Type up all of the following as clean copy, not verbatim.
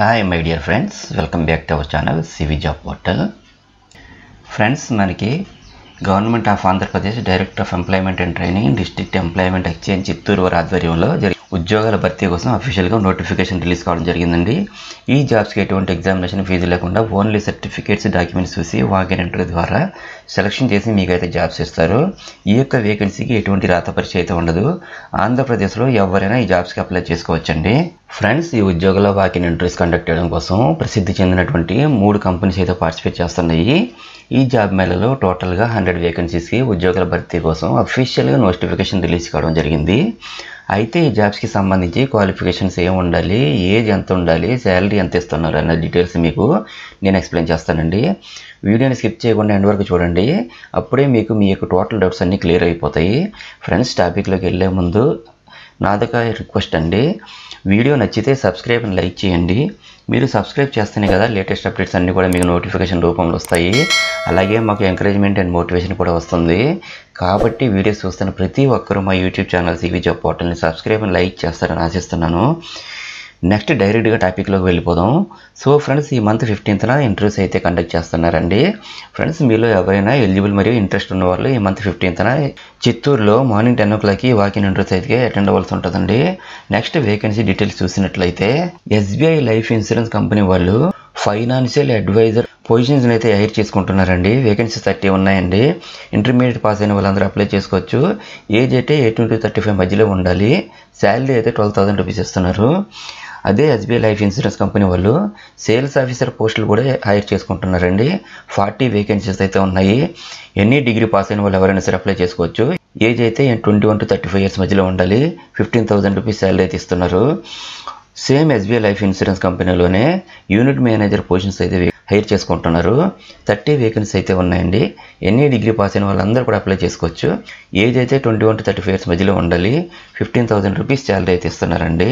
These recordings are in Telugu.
Hi my dear friends, welcome back to our channel CV Job Portal. Friends, మనకి government of Andhra Pradesh director of employment and training district employment exchange Chittoor వారి ఆధ్వర్యంలో ఉద్యోగాల భర్తీ కోసం అఫీషియల్గా నోటిఫికేషన్ రిలీజ్ కావడం జరిగిందండి. ఈ జాబ్స్కి ఎటువంటి ఎగ్జామినేషన్ ఫీజు లేకుండా ఓన్లీ సర్టిఫికేట్స్ డాక్యుమెంట్స్ చూసి వాకిన్ ఇంటర్వ్యూ ద్వారా సెలక్షన్ చేసి మీకైతే జాబ్స్ ఇస్తారు. ఈ యొక్క వేకెన్సీకి ఎటువంటి రాత పరీక్ష అయితే ఉండదు. ఆంధ్రప్రదేశ్లో ఎవరైనా ఈ జాబ్స్కి అప్లై చేసుకోవచ్చండి. ఫ్రెండ్స్, ఈ ఉద్యోగాల వాకిన్ ఇంటర్వ్యూస్ కండక్ట్ చేయడం కోసం ప్రసిద్ధి చెందినటువంటి 3 కంపెనీస్ అయితే పార్టిసిపేట్ చేస్తున్నాయి. ఈ జాబ్ మేళలో టోటల్గా 100 వేకెన్సీస్కి ఉద్యోగాల భర్తీ కోసం అఫీషియల్గా నోటిఫికేషన్ రిలీజ్ కావడం జరిగింది. అయితే ఈ జాబ్స్కి సంబంధించి క్వాలిఫికేషన్స్ ఏమి ఉండాలి, ఏజ్ ఎంత ఉండాలి, శాలరీ ఎంత ఇస్తున్నారు అన్న డీటెయిల్స్ మీకు నేను ఎక్స్ప్లెయిన్ చేస్తానండి. వీడియోని స్కిప్ చేయకుండా ఎండ్ వరకు చూడండి. అప్పుడే మీకు మీ యొక్క టోటల్ డౌట్స్ అన్నీ క్లియర్ అయిపోతాయి. ఫ్రెండ్స్, టాపిక్లోకి వెళ్ళే ముందు నాదొక రిక్వెస్ట్ అండి. వీడియో నచ్చితే సబ్స్క్రైబ్ అండ్ లైక్ చేయండి. మీరు సబ్స్క్రైబ్ చేస్తేనే కదా లేటెస్ట్ అప్డేట్స్ అన్నీ కూడా మీకు నోటిఫికేషన్ రూపంలో వస్తాయి. అలాగే మాకు ఎంకరేజ్మెంట్ అండ్ మోటివేషన్ కూడా వస్తుంది. కాబట్టి వీడియోస్ చూస్తున్న ప్రతి ఒక్కరూ మా యూట్యూబ్ ఛానల్ CV జాబ్ పోర్టల్ని సబ్స్క్రైబ్ అండ్ లైక్ చేస్తారని ఆశిస్తున్నాను. నెక్స్ట్ డైరెక్ట్గా టాపిక్లోకి వెళ్ళిపోదాం. సో ఫ్రెండ్స్, ఈ మంత్ 15న ఇంటర్వ్యూస్ అయితే కండక్ట్ చేస్తున్నారండి. ఫ్రెండ్స్, మీలో ఎవరైనా ఎలిజిబుల్ మరియు ఇంట్రెస్ట్ ఉన్న వాళ్ళు ఈ మంత్ 15న చిత్తూరులో మార్నింగ్ 10 o'clockకి వాకిన్ ఇంటర్వ్యూస్ అయితే అటెండ్ అవ్వాల్సి ఉంటుందండి. నెక్స్ట్ వేకెన్సీ డీటెయిల్స్ చూసినట్లయితే SBI లైఫ్ ఇన్సూరెన్స్ కంపెనీ వాళ్ళు ఫైనాన్షియల్ అడ్వైజర్ పొజిషన్స్ అయితే హైర్ చేసుకుంటున్నారండి. వేకెన్సీస్ 30 ఉన్నాయండి. ఇంటర్మీడియట్ పాస్ అయిన వాళ్ళందరూ అప్లై చేసుకోవచ్చు. ఏజ్ అయితే 18 to 35 మధ్యలో ఉండాలి. శాలరీ అయితే 12,000 రూపీస్ ఇస్తున్నారు. అదే SBI లైఫ్ ఇన్సూరెన్స్ కంపెనీ వాళ్ళు సేల్స్ ఆఫీసర్ పోస్టులు కూడా హైర్ చేసుకుంటున్నారండి. 40 వేకెన్సీస్ అయితే ఉన్నాయి. ఎనీ డిగ్రీ పాస్ అయిన వాళ్ళు ఎవరైనా సరే అప్లై చేసుకోవచ్చు. ఏజ్ అయితే 21 to 35 years మధ్యలో ఉండాలి. 15,000 రూపీస్ శాలరీ అయితే ఇస్తున్నారు. సేమ్ SBI లైఫ్ ఇన్సూరెన్స్ కంపెనీలోనే యూనిట్ మేనేజర్ పొజిషన్స్ అయితే హైర్ చేసుకుంటున్నారు. 30 వేకెన్సీ అయితే ఉన్నాయండి. ఎనీ డిగ్రీ పాస్ అయిన వాళ్ళందరూ కూడా అప్లై చేసుకోవచ్చు. ఏజ్ అయితే 21 to 35 years మధ్యలో ఉండాలి. 15,000 రూపీస్ శాలరీ అయితే ఇస్తున్నారండి.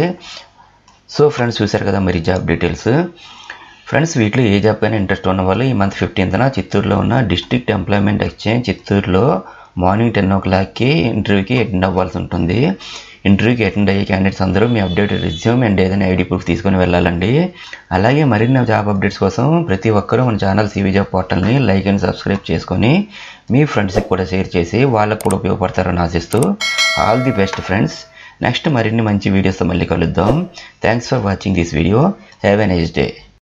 సో ఫ్రెండ్స్, చూశారు కదా మరి జాబ్ డీటెయిల్స్. ఫ్రెండ్స్, వీటిలో ఏ జాబ్ పైన ఇంట్రెస్ట్ ఉన్న వాళ్ళు ఈ మంత్ 15న చిత్తూరులో ఉన్న డిస్ట్రిక్ట్ ఎంప్లాయ్మెంట్ ఎక్స్చేంజ్ చిత్తూరులో మార్నింగ్ 10 o'clockకి ఇంటర్వ్యూకి అటెండ్ అవ్వాల్సి ఉంటుంది. ఇంటర్వ్యూకి అటెండ్ అయ్యే క్యాండిడేట్స్ అందరూ మీ అప్డేటెడ్ రెజ్యూమ్ అండ్ ఏదైనా ఐడి ప్రూఫ్ తీసుకొని వెళ్ళాలండి. అలాగే మరిన్ని జాబ్ అప్డేట్స్ కోసం ప్రతి ఒక్కరూ మన ఛానల్ CV జాబ్ పోర్టల్ని లైక్ అండ్ సబ్స్క్రైబ్ చేసుకొని మీ ఫ్రెండ్స్కి కూడా షేర్ చేసి వాళ్ళకు కూడా ఉపయోగపడతారని ఆశిస్తూ all the best friends. Next మరిన్ని మంచి వీడియోస్తో మళ్ళీ కలుద్దాం. Thanks for watching this video. Have a nice day.